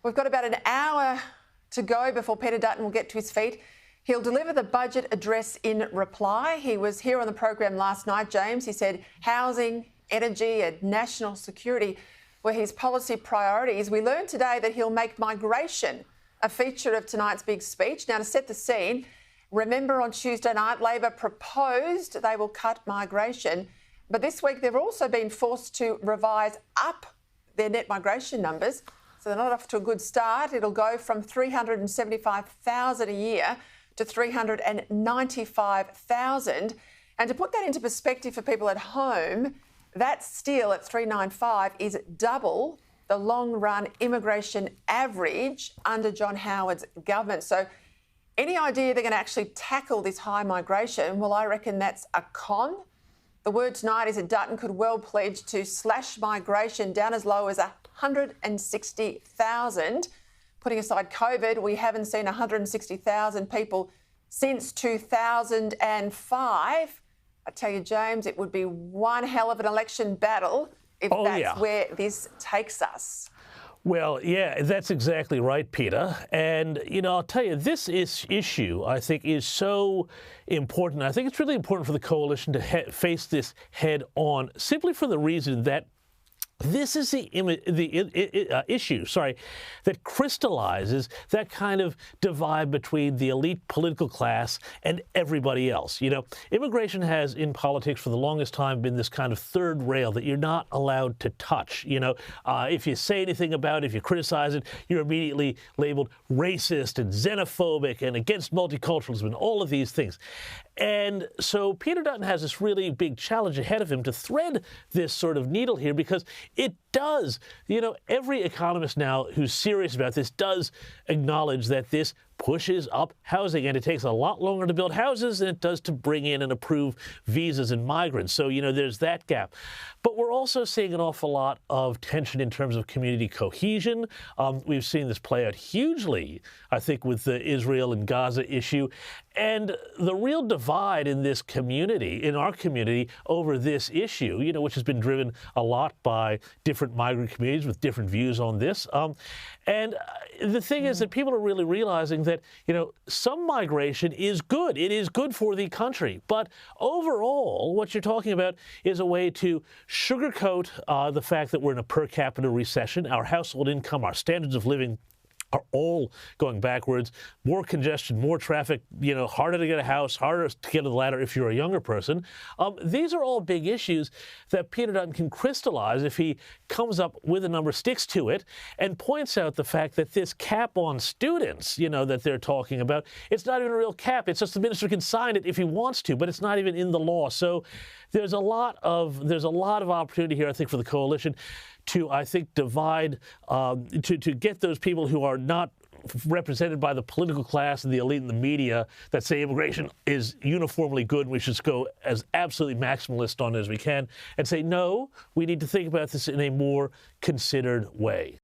We've got about an hour to go before Peter Dutton will get to his feet. He'll deliver the budget address in reply. He was here on the program last night, James. He said housing, energy and national security were his policy priorities. We learned today that he'll make migration a feature of tonight's big speech. Now, to set the scene, remember on Tuesday night, Labor proposed they will cut migration. But this week, they've also been forced to revise up their net migration numbers. So they're not off to a good start. It'll go from 375,000 a year to 395,000. And to put that into perspective for people at home, that still at 395 is double the long-run immigration average under John Howard's government. So any idea they're going to actually tackle this high migration? Well, I reckon that's a con. The word tonight is that Dutton could well pledge to slash migration down as low as 160,000. Putting aside COVID, we haven't seen 160,000 people since 2005. I tell you, James, it would be one hell of an election battle if where this takes us. Well, yeah, that's exactly right, Peter. And, you know, I'll tell you, this issue, I think, is so important. I think it's really important for the coalition to face this head on, simply for the reason that this is the issue, that crystallizes that kind of divide between the elite political class and everybody else. You know, immigration has in politics for the longest time been this kind of third rail that you're not allowed to touch. You know, if you say anything about it, if you criticize it, you're immediately labeled racist and xenophobic and against multiculturalism and all of these things. And so Peter Dutton has this really big challenge ahead of him to thread this sort of needle here, because it does, you know, every economist now who's serious about this does acknowledge that this pushes up housing, and it takes a lot longer to build houses than it does to bring in and approve visas and migrants. So, you know, there's that gap. But we're also seeing an awful lot of tension in terms of community cohesion. We've seen this play out hugely, I think, with the Israel and Gaza issue. And the real divide in this community, in our community, over this issue, you know, which has been driven a lot by different migrant communities with different views on this. And the thing is that people are really realizing that, you know, some migration is good. It is good for the country. But overall, what you're talking about is a way to sugarcoat the fact that we're in a per capita recession. Our household income, our standards of living are all going backwards. More congestion, more traffic, you know, harder to get a house, harder to get to the ladder if you're a younger person. These are all big issues that Peter Dutton can crystallize if he comes up with a number, sticks to it, and points out the fact that this cap on students, you know, that they're talking about, it's not even a real cap. It's just the minister can sign it if he wants to, but it's not even in the law. So there's a lot of opportunity here, I think, for the coalition to, I think, divide, to get those people who are not represented by the political class and the elite and the media that say immigration is uniformly good and we should go as absolutely maximalist on it as we can, and say, no, we need to think about this in a more considered way.